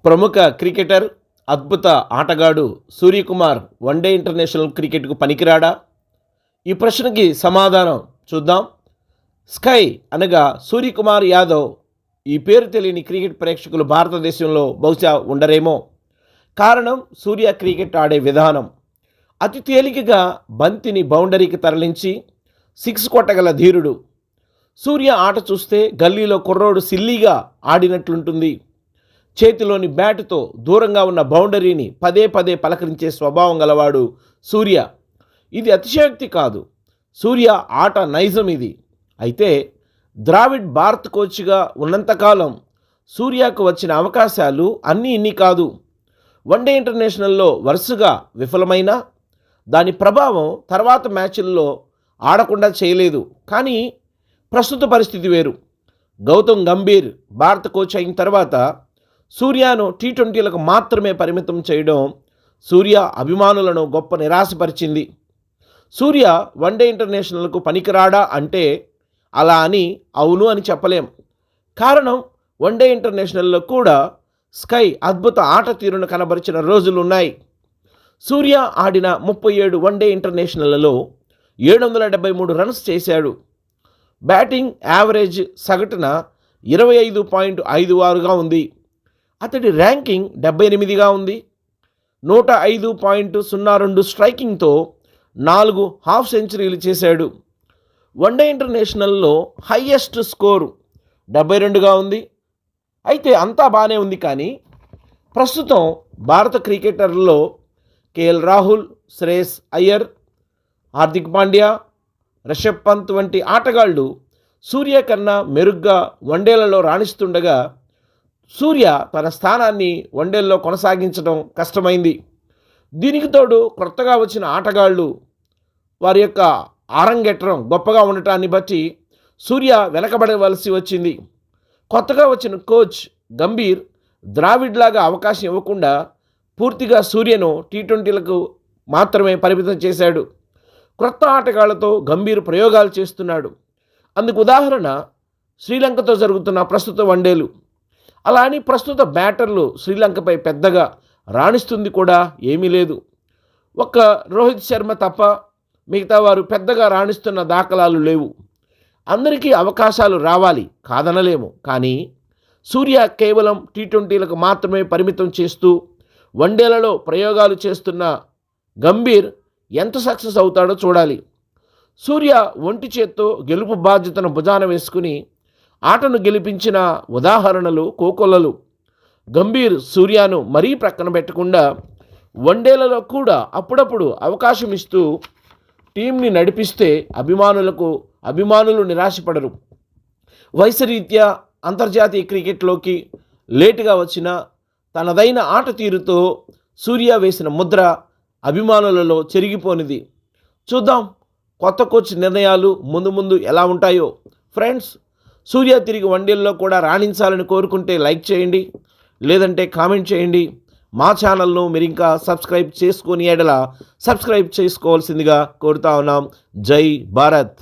ప్రముఖ క్రికెటర్, అద్భుత ఆటగాడు సూర్యకుమార్ వన్డే ఇంటర్నేషనల్ క్రికెట్కు పనికిరాడా? ఈ ప్రశ్నకి సమాధానం చూద్దాం. స్కై అనగా సూర్యకుమార్ యాదవ్. ఈ పేరు తెలియని క్రికెట్ ప్రేక్షకులు భారతదేశంలో బహుశా ఉండరేమో. కారణం సూర్య క్రికెట్ ఆడే విధానం. అతి తేలికగా బంతిని బౌండరీకి తరలించి సిక్స్ కొట్టగల ధీరుడు. సూర్య ఆట చూస్తే గల్లీలో కుర్రోడు సిల్లీగా ఆడినట్లుంటుంది. చేతిలోని బ్యాటుతో దూరంగా ఉన్న బౌండరీని పదే పదే పలకరించే స్వభావం గలవాడు సూర్య. ఇది అతిశయోక్తి కాదు, సూర్య ఆట నైజం ఇది. అయితే ద్రావిడ్ భారత్ కోచ్గా ఉన్నంతకాలం సూర్యకు వచ్చిన అవకాశాలు అన్నీ ఇన్ని కాదు. వన్డే ఇంటర్నేషనల్లో వరుసగా విఫలమైన దాని ప్రభావం తర్వాత మ్యాచ్ల్లో ఆడకుండా చేయలేదు. కానీ ప్రస్తుత పరిస్థితి వేరు. గౌతమ్ గంభీర్ భారత కోచ్ అయిన తర్వాత సూర్యను టీ20లకు మాత్రమే పరిమితం చేయడం సూర్య అభిమానులను గొప్ప నిరాశపరిచింది. సూర్య వన్డే ఇంటర్నేషనల్కు పనికిరాడా అంటే అలా అని అవును అని చెప్పలేం. కారణం వన్డే ఇంటర్నేషనల్లో కూడా స్కై అద్భుత ఆట తీరును కనబరిచిన రోజులున్నాయి. సూర్య ఆడిన 37 వన్డే ఇంటర్నేషనల్లలో 773 రన్స్ చేశాడు. బ్యాటింగ్ యావరేజ్ సగటున 25.56గా ఉంది. అతడి ర్యాంకింగ్ 78గా ఉంది. 105.02 స్ట్రైకింగ్తో 4 హాఫ్ సెంచరీలు చేశాడు. వన్డే ఇంటర్నేషనల్లో హైయెస్ట్ స్కోరు 72గా ఉంది. అయితే అంతా బాగానే ఉంది, కానీ ప్రస్తుతం భారత క్రికెటర్లలో కేఎల్ రాహుల్, శ్రేయస్ అయ్యర్, హార్దిక్ పాండ్యా, రిషబ్ పంత్ వంటి ఆటగాళ్లు సూర్య కన్నా మెరుగ్గా వన్డేలలో రాణిస్తుండగా సూర్య తన స్థానాన్ని వన్డేల్లో కొనసాగించడం కష్టమైంది. దీనికి తోడు కొత్తగా వచ్చిన ఆటగాళ్లు వారి యొక్క ఆరంగేట్రం గొప్పగా ఉండటాన్ని బట్టి సూర్య వెనకబడవలసి వచ్చింది. కొత్తగా వచ్చిన కోచ్ గంభీర్ ద్రావిడ్ లాగా అవకాశం ఇవ్వకుండా పూర్తిగా సూర్యను టీ20లకు మాత్రమే పరిమితం చేశాడు. క్రొత్త ఆటగాళ్లతో గంభీర్ ప్రయోగాలు చేస్తున్నాడు. అందుకు ఉదాహరణ శ్రీలంకతో జరుగుతున్న ప్రస్తుత వన్డేలు. అలా అని ప్రస్తుత బ్యాటర్లు శ్రీలంకపై పెద్దగా రాణిస్తుంది కూడా ఏమీ లేదు. ఒక్క రోహిత్ శర్మ తప్ప మిగతా వారు పెద్దగా రాణిస్తున్న దాఖలాలు లేవు. అందరికీ అవకాశాలు రావాలి, కాదనలేము. కానీ సూర్య కేవలం టీ20లకు మాత్రమే పరిమితం చేస్తూ వన్డేలలో ప్రయోగాలు చేస్తున్న గంభీర్ ఎంత సక్సెస్ అవుతాడో చూడాలి. సూర్య ఒంటి చేత్తో గెలుపు బాధ్యతను భుజాన వేసుకుని ఆటను గెలిపించిన ఉదాహరణలు కోకొల్లలు. గంభీర్ సూర్యను మరీ ప్రక్కన పెట్టకుండా వన్డేలలో కూడా అప్పుడప్పుడు అవకాశం ఇస్తూ టీంని నడిపిస్తే అభిమానులు నిరాశపడరు. వయసురీత్యా అంతర్జాతీయ క్రికెట్లోకి లేటుగా వచ్చిన తనదైన ఆట తీరుతో సూర్య వేసిన ముద్ర అభిమానులలో చెరిగిపోనిది. చూద్దాం కొత్త కోచ్ నిర్ణయాలు ముందు ఎలా ఉంటాయో. ఫ్రెండ్స్, సూర్య తిరిగి వన్డేల్లో కూడా రాణించాలని కోరుకుంటే లైక్ చేయండి, లేదంటే కామెంట్ చేయండి. మా ఛానల్ను మీరు ఇంకా సబ్స్క్రైబ్ చేసుకోని ఎడల సబ్స్క్రైబ్ చేసుకోవాల్సిందిగా కోరుతా ఉన్నాం. జై భారత్.